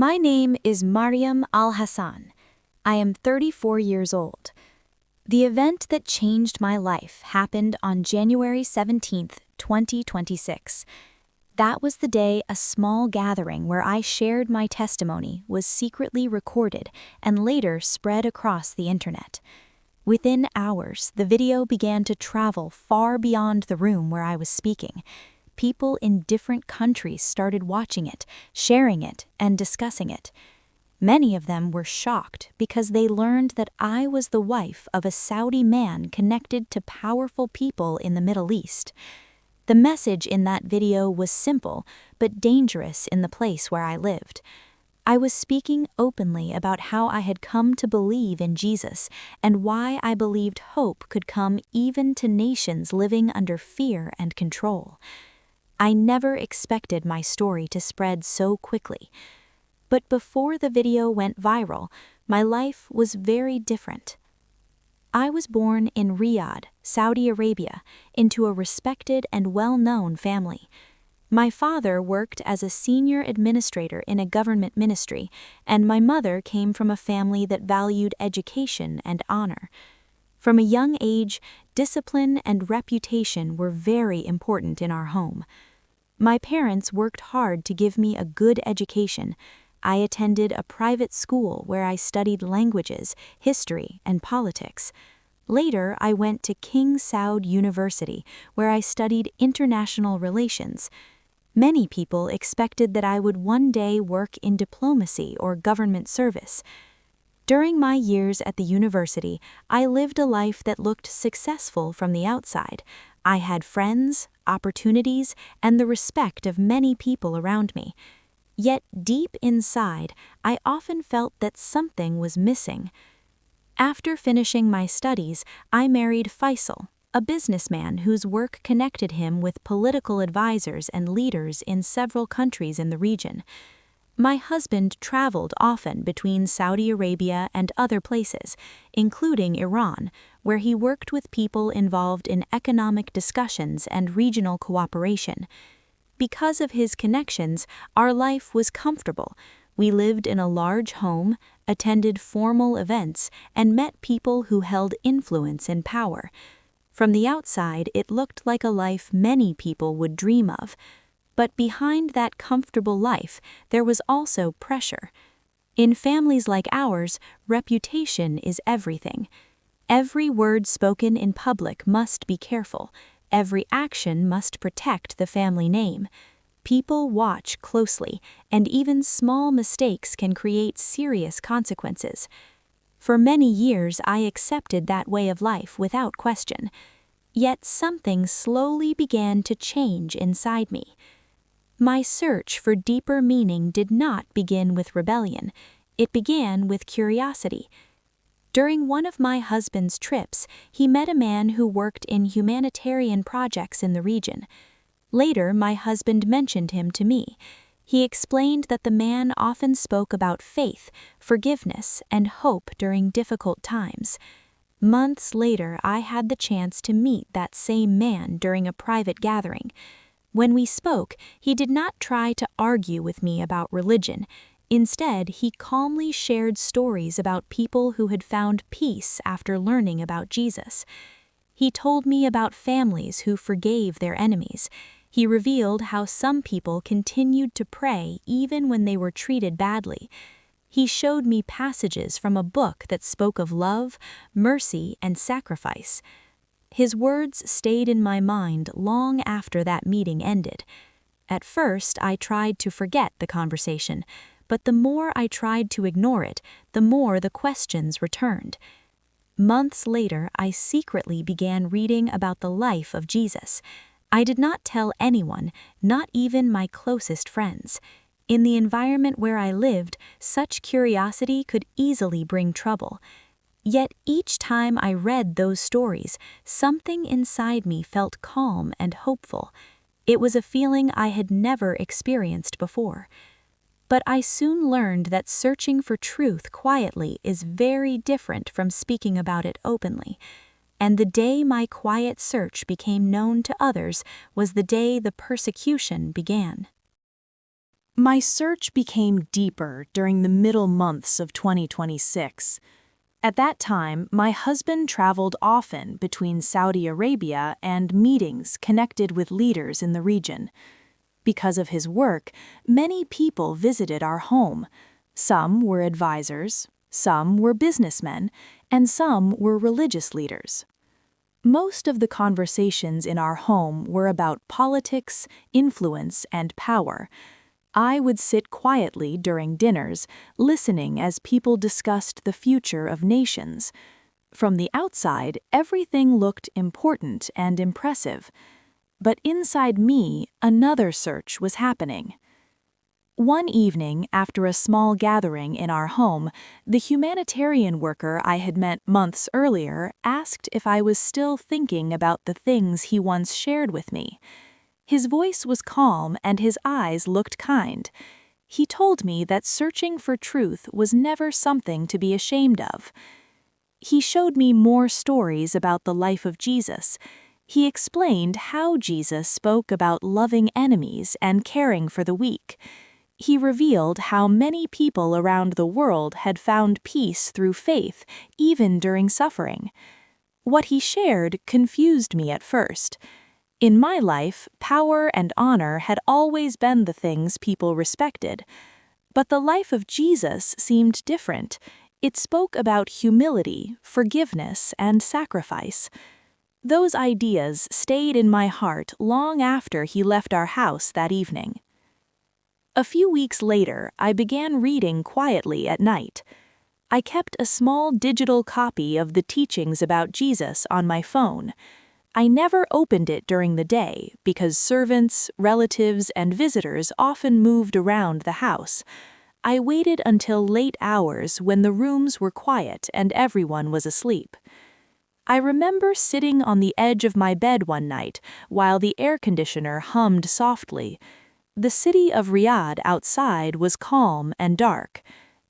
My name is Mariam Al Hassan. I am 34 years old. The event that changed my life happened on January 17th, 2026. That was the day a small gathering where I shared my testimony was secretly recorded and later spread across the internet. Within hours, the video began to travel far beyond the room where I was speaking. People in different countries started watching it, sharing it, and discussing it. Many of them were shocked because they learned that I was the wife of a Saudi man connected to powerful people in the Middle East. The message in that video was simple, but dangerous in the place where I lived. I was speaking openly about how I had come to believe in Jesus and why I believed hope could come even to nations living under fear and control. I never expected my story to spread so quickly. But before the video went viral, my life was very different. I was born in Riyadh, Saudi Arabia, into a respected and well-known family. My father worked as a senior administrator in a government ministry, and my mother came from a family that valued education and honor. From a young age, discipline and reputation were very important in our home. My parents worked hard to give me a good education. I attended a private school where I studied languages, history, and politics. Later, I went to King Saud University, where I studied international relations. Many people expected that I would one day work in diplomacy or government service. During my years at the university, I lived a life that looked successful from the outside. I had friends, opportunities, and the respect of many people around me. Yet deep inside, I often felt that something was missing. After finishing my studies, I married Faisal, a businessman whose work connected him with political advisors and leaders in several countries in the region. My husband traveled often between Saudi Arabia and other places, including Iran, where he worked with people involved in economic discussions and regional cooperation. Because of his connections, our life was comfortable. We lived in a large home, attended formal events, and met people who held influence and power. From the outside, it looked like a life many people would dream of. But behind that comfortable life, there was also pressure. In families like ours, reputation is everything. Every word spoken in public must be careful. Every action must protect the family name. People watch closely, and even small mistakes can create serious consequences. For many years, I accepted that way of life without question. Yet something slowly began to change inside me. My search for deeper meaning did not begin with rebellion. It began with curiosity. During one of my husband's trips, he met a man who worked in humanitarian projects in the region. Later, my husband mentioned him to me. He explained that the man often spoke about faith, forgiveness, and hope during difficult times. Months later, I had the chance to meet that same man during a private gathering. When we spoke, he did not try to argue with me about religion. Instead, he calmly shared stories about people who had found peace after learning about Jesus. He told me about families who forgave their enemies. He revealed how some people continued to pray even when they were treated badly. He showed me passages from a book that spoke of love, mercy, and sacrifice. His words stayed in my mind long after that meeting ended. At first, I tried to forget the conversation, but the more I tried to ignore it, the more the questions returned. Months later, I secretly began reading about the life of Jesus. I did not tell anyone, not even my closest friends. In the environment where I lived, such curiosity could easily bring trouble. Yet each time I read those stories, something inside me felt calm and hopeful. It was a feeling I had never experienced before. But I soon learned that searching for truth quietly is very different from speaking about it openly. And the day my quiet search became known to others was the day the persecution began. My search became deeper during the middle months of 2026. At that time, my husband traveled often between Saudi Arabia and meetings connected with leaders in the region. Because of his work, many people visited our home. Some were advisors, some were businessmen, and some were religious leaders. Most of the conversations in our home were about politics, influence, and power. I would sit quietly during dinners, listening as people discussed the future of nations. From the outside, everything looked important and impressive. But inside me, another search was happening. One evening, after a small gathering in our home, the humanitarian worker I had met months earlier asked if I was still thinking about the things he once shared with me. His voice was calm and his eyes looked kind. He told me that searching for truth was never something to be ashamed of. He showed me more stories about the life of Jesus. He explained how Jesus spoke about loving enemies and caring for the weak. He revealed how many people around the world had found peace through faith, even during suffering. What he shared confused me at first. In my life, power and honor had always been the things people respected. But the life of Jesus seemed different. It spoke about humility, forgiveness, and sacrifice. Those ideas stayed in my heart long after he left our house that evening. A few weeks later, I began reading quietly at night. I kept a small digital copy of the teachings about Jesus on my phone. I never opened it during the day because servants, relatives, and visitors often moved around the house. I waited until late hours when the rooms were quiet and everyone was asleep. I remember sitting on the edge of my bed one night while the air conditioner hummed softly. The city of Riyadh outside was calm and dark.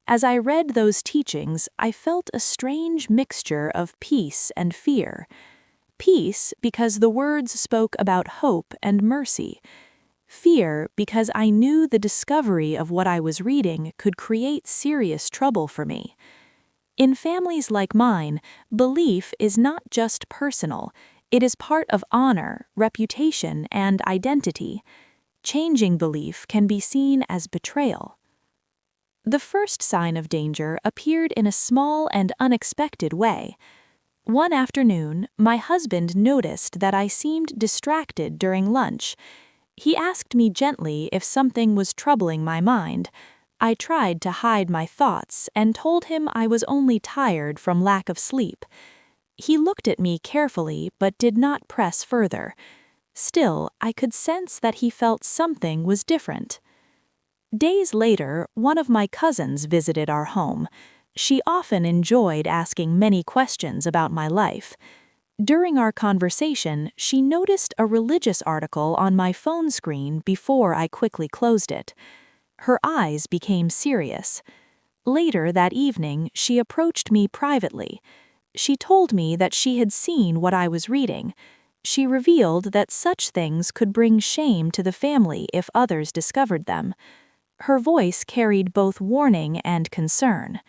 As I read those teachings, I felt a strange mixture of peace and fear. Peace because the words spoke about hope and mercy. Fear because I knew the discovery of what I was reading could create serious trouble for me. In families like mine, belief is not just personal. It is part of honor, reputation, and identity. Changing belief can be seen as betrayal. The first sign of danger appeared in a small and unexpected way. One afternoon, my husband noticed that I seemed distracted during lunch. He asked me gently if something was troubling my mind. I tried to hide my thoughts and told him I was only tired from lack of sleep. He looked at me carefully but did not press further. Still, I could sense that he felt something was different. Days later, one of my cousins visited our home. She often enjoyed asking many questions about my life. During our conversation, she noticed a religious article on my phone screen before I quickly closed it. Her eyes became serious. Later that evening, she approached me privately. She told me that she had seen what I was reading. She revealed that such things could bring shame to the family if others discovered them. Her voice carried both warning and concern.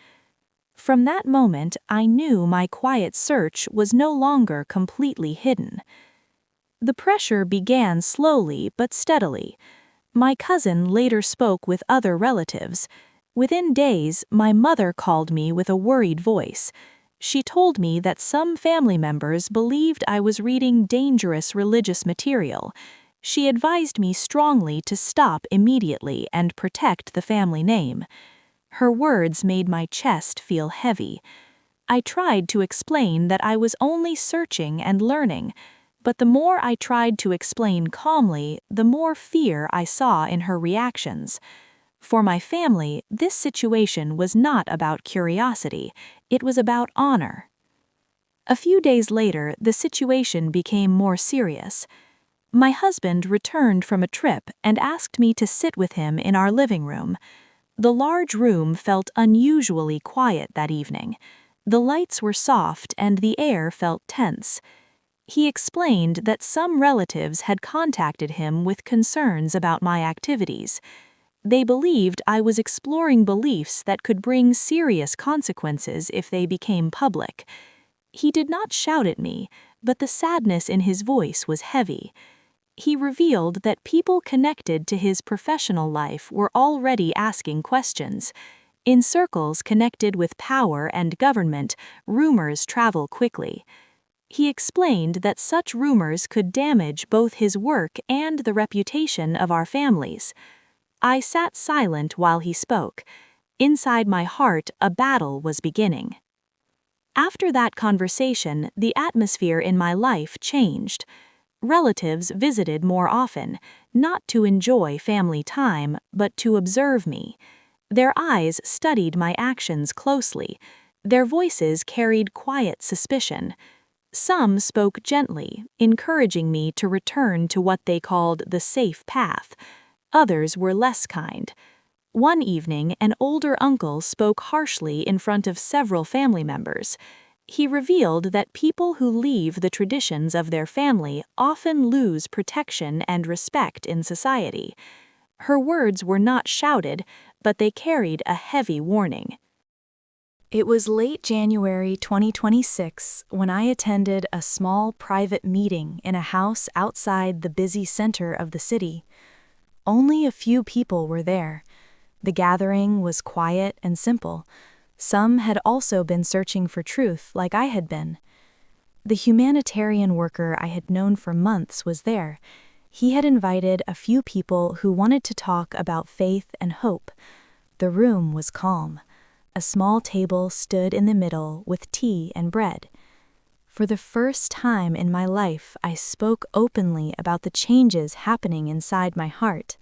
From that moment, I knew my quiet search was no longer completely hidden. The pressure began slowly but steadily. My cousin later spoke with other relatives. Within days, my mother called me with a worried voice. She told me that some family members believed I was reading dangerous religious material. She advised me strongly to stop immediately and protect the family name. Her words made my chest feel heavy. I tried to explain that I was only searching and learning, but the more I tried to explain calmly, the more fear I saw in her reactions. For my family, this situation was not about curiosity, it was about honor. A few days later, the situation became more serious. My husband returned from a trip and asked me to sit with him in our living room. The large room felt unusually quiet that evening. The lights were soft and the air felt tense. He explained that some relatives had contacted him with concerns about my activities. They believed I was exploring beliefs that could bring serious consequences if they became public. He did not shout at me, but the sadness in his voice was heavy. He revealed that people connected to his professional life were already asking questions. In circles connected with power and government, rumors travel quickly. He explained that such rumors could damage both his work and the reputation of our families. I sat silent while he spoke. Inside my heart, a battle was beginning. After that conversation, the atmosphere in my life changed. Relatives visited more often, not to enjoy family time, but to observe me. Their eyes studied my actions closely. Their voices carried quiet suspicion. Some spoke gently, encouraging me to return to what they called the safe path. Others were less kind. One evening, an older uncle spoke harshly in front of several family members. He revealed that people who leave the traditions of their family often lose protection and respect in society. Her words were not shouted, but they carried a heavy warning. It was late January 2026 when I attended a small private meeting in a house outside the busy center of the city. Only a few people were there. The gathering was quiet and simple. Some had also been searching for truth like I had been. The humanitarian worker I had known for months was there. He had invited a few people who wanted to talk about faith and hope. The room was calm. A small table stood in the middle with tea and bread. For the first time in my life, I spoke openly about the changes happening inside my heart.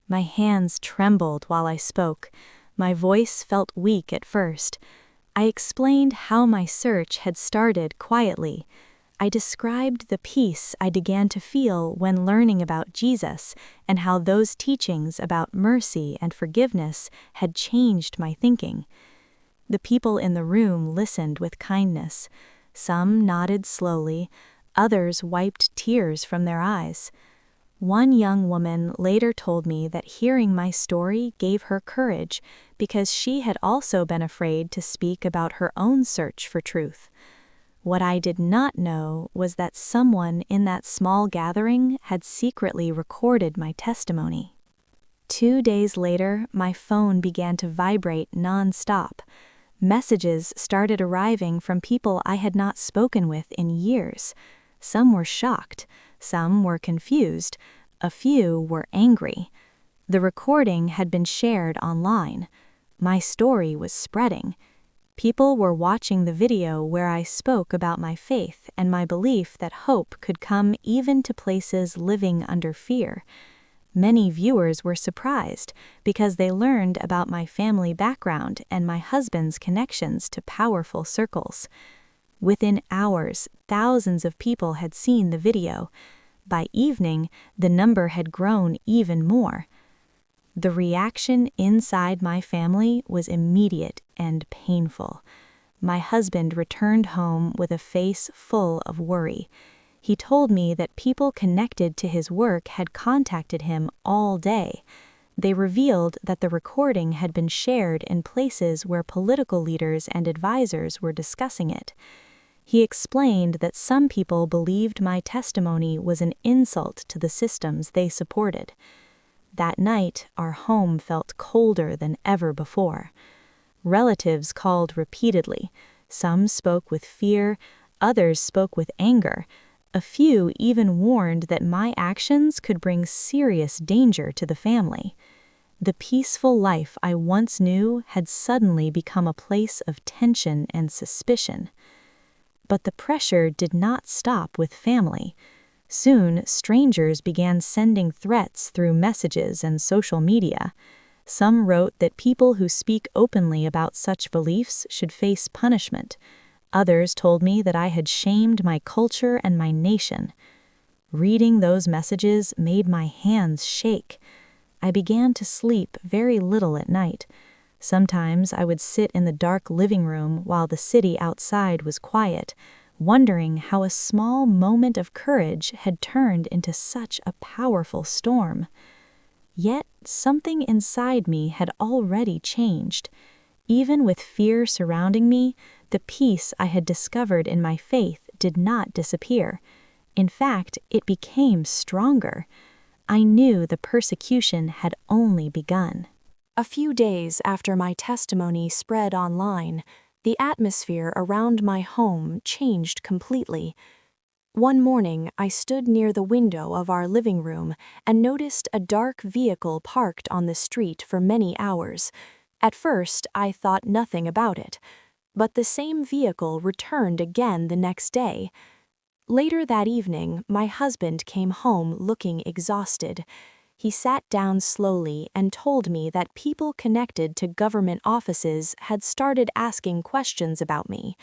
My hands trembled while I spoke. My voice felt weak at first. I explained how my search had started quietly. I described the peace I began to feel when learning about Jesus and how those teachings about mercy and forgiveness had changed my thinking. The people in the room listened with kindness. Some nodded slowly, others wiped tears from their eyes. One young woman later told me that hearing my story gave her courage because she had also been afraid to speak about her own search for truth. What I did not know was that someone in that small gathering had secretly recorded my testimony. 2 days later, my phone began to vibrate non-stop. Messages started arriving from people I had not spoken with in years. Some were shocked, some were confused, a few were angry. The recording had been shared online. My story was spreading. People were watching the video where I spoke about my faith and my belief that hope could come even to places living under fear. Many viewers were surprised because they learned about my family background and my husband's connections to powerful circles. Within hours, thousands of people had seen the video. By evening, the number had grown even more. The reaction inside my family was immediate and painful. My husband returned home with a face full of worry. He told me that people connected to his work had contacted him all day. They revealed that the recording had been shared in places where political leaders and advisors were discussing it. He explained that some people believed my testimony was an insult to the systems they supported. That night, our home felt colder than ever before. Relatives called repeatedly. Some spoke with fear, others spoke with anger. A few even warned that my actions could bring serious danger to the family. The peaceful life I once knew had suddenly become a place of tension and suspicion. But the pressure did not stop with family. Soon, strangers began sending threats through messages and social media. Some wrote that people who speak openly about such beliefs should face punishment. Others told me that I had shamed my culture and my nation. Reading those messages made my hands shake. I began to sleep very little at night. Sometimes I would sit in the dark living room while the city outside was quiet, wondering how a small moment of courage had turned into such a powerful storm. Yet something inside me had already changed. Even with fear surrounding me, the peace I had discovered in my faith did not disappear. In fact, it became stronger. I knew the persecution had only begun. A few days after my testimony spread online, the atmosphere around my home changed completely. One morning, I stood near the window of our living room and noticed a dark vehicle parked on the street for many hours. At first, I thought nothing about it, but the same vehicle returned again the next day. Later that evening, my husband came home looking exhausted. He sat down slowly and told me that people connected to government offices had started asking questions about me.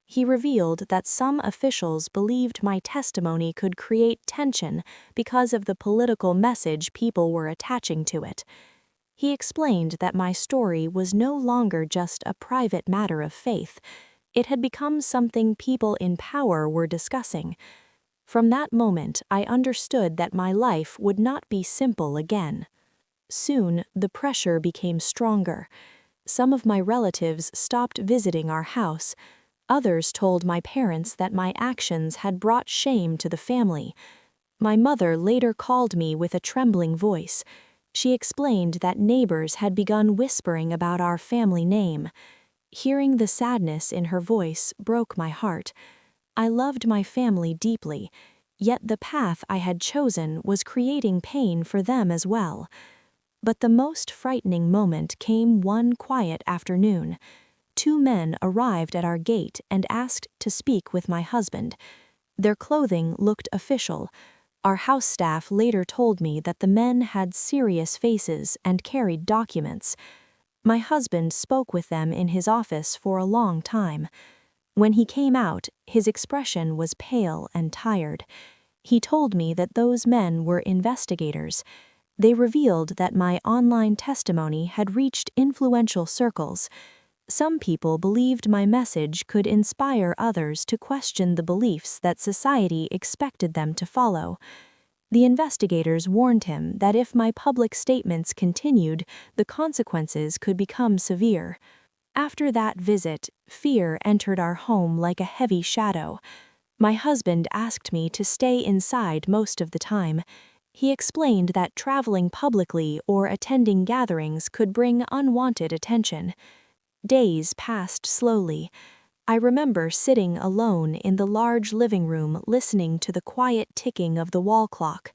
He revealed that some officials believed my testimony could create tension because of the political message people were attaching to it. He explained that my story was no longer just a private matter of faith. It had become something people in power were discussing. From that moment, I understood that my life would not be simple again. Soon, the pressure became stronger. Some of my relatives stopped visiting our house. Others told my parents that my actions had brought shame to the family. My mother later called me with a trembling voice. She explained that neighbors had begun whispering about our family name. Hearing the sadness in her voice broke my heart. I loved my family deeply, yet the path I had chosen was creating pain for them as well. But the most frightening moment came one quiet afternoon. Two men arrived at our gate and asked to speak with my husband. Their clothing looked official. Our house staff later told me that the men had serious faces and carried documents. My husband spoke with them in his office for a long time. When he came out, his expression was pale and tired. He told me that those men were investigators. They revealed that my online testimony had reached influential circles. Some people believed my message could inspire others to question the beliefs that society expected them to follow. The investigators warned him that if my public statements continued, the consequences could become severe. After that visit, fear entered our home like a heavy shadow. My husband asked me to stay inside most of the time. He explained that traveling publicly or attending gatherings could bring unwanted attention. Days passed slowly. I remember sitting alone in the large living room listening to the quiet ticking of the wall clock.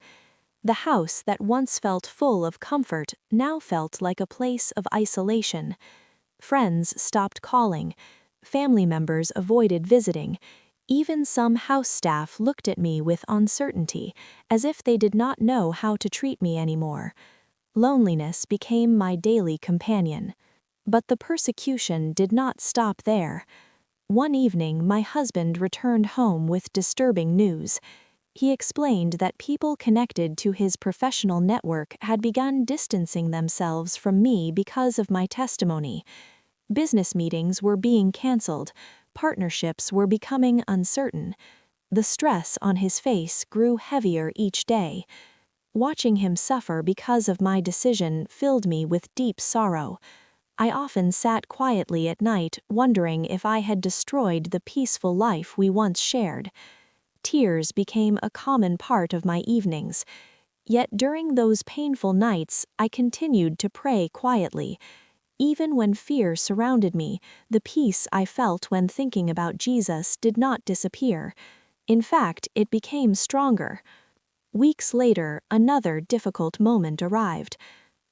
The house that once felt full of comfort now felt like a place of isolation. Friends stopped calling. Family members avoided visiting. Even some house staff looked at me with uncertainty, as if they did not know how to treat me anymore. Loneliness became my daily companion. But the persecution did not stop there. One evening, my husband returned home with disturbing news. He explained that people connected to his professional network had begun distancing themselves from me because of my testimony. Business meetings were being canceled. Partnerships were becoming uncertain. The stress on his face grew heavier each day. Watching him suffer because of my decision filled me with deep sorrow. I often sat quietly at night wondering if I had destroyed the peaceful life we once shared. Tears became a common part of my evenings. Yet during those painful nights, I continued to pray quietly. Even when fear surrounded me, the peace I felt when thinking about Jesus did not disappear. In fact, it became stronger. Weeks later, another difficult moment arrived.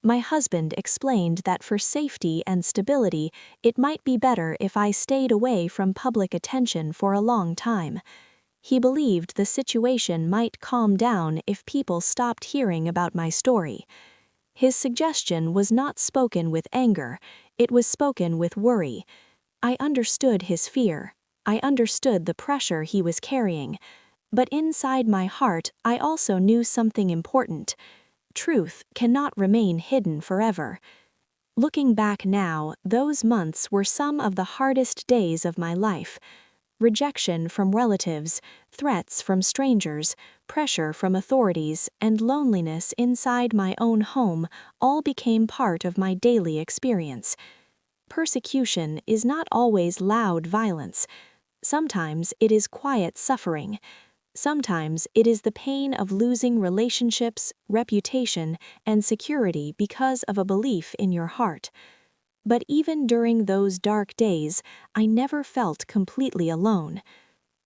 My husband explained that for safety and stability, it might be better if I stayed away from public attention for a long time. He believed the situation might calm down if people stopped hearing about my story. His suggestion was not spoken with anger, it was spoken with worry. I understood his fear. I understood the pressure he was carrying. But inside my heart, I also knew something important. Truth cannot remain hidden forever. Looking back now, those months were some of the hardest days of my life. rejection from relatives, threats from strangers, pressure from authorities, and loneliness inside my own home all became part of my daily experience. Persecution is not always loud violence. Sometimes it is quiet suffering. Sometimes it is the pain of losing relationships, reputation, and security because of a belief in your heart. But even during those dark days, I never felt completely alone.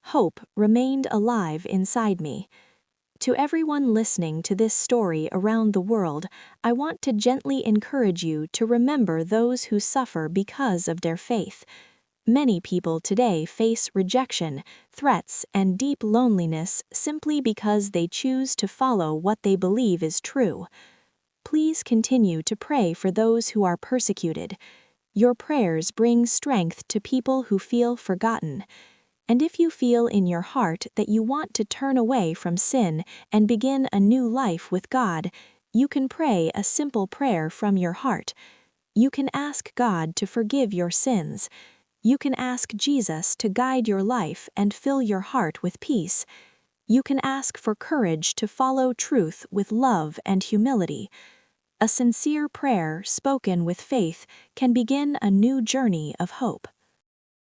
Hope remained alive inside me. To everyone listening to this story around the world, I want to gently encourage you to remember those who suffer because of their faith. Many people today face rejection, threats, and deep loneliness simply because they choose to follow what they believe is true. Please continue to pray for those who are persecuted. Your prayers bring strength to people who feel forgotten. And if you feel in your heart that you want to turn away from sin and begin a new life with God, you can pray a simple prayer from your heart. You can ask God to forgive your sins. You can ask Jesus to guide your life and fill your heart with peace. You can ask for courage to follow truth with love and humility. A sincere prayer spoken with faith can begin a new journey of hope.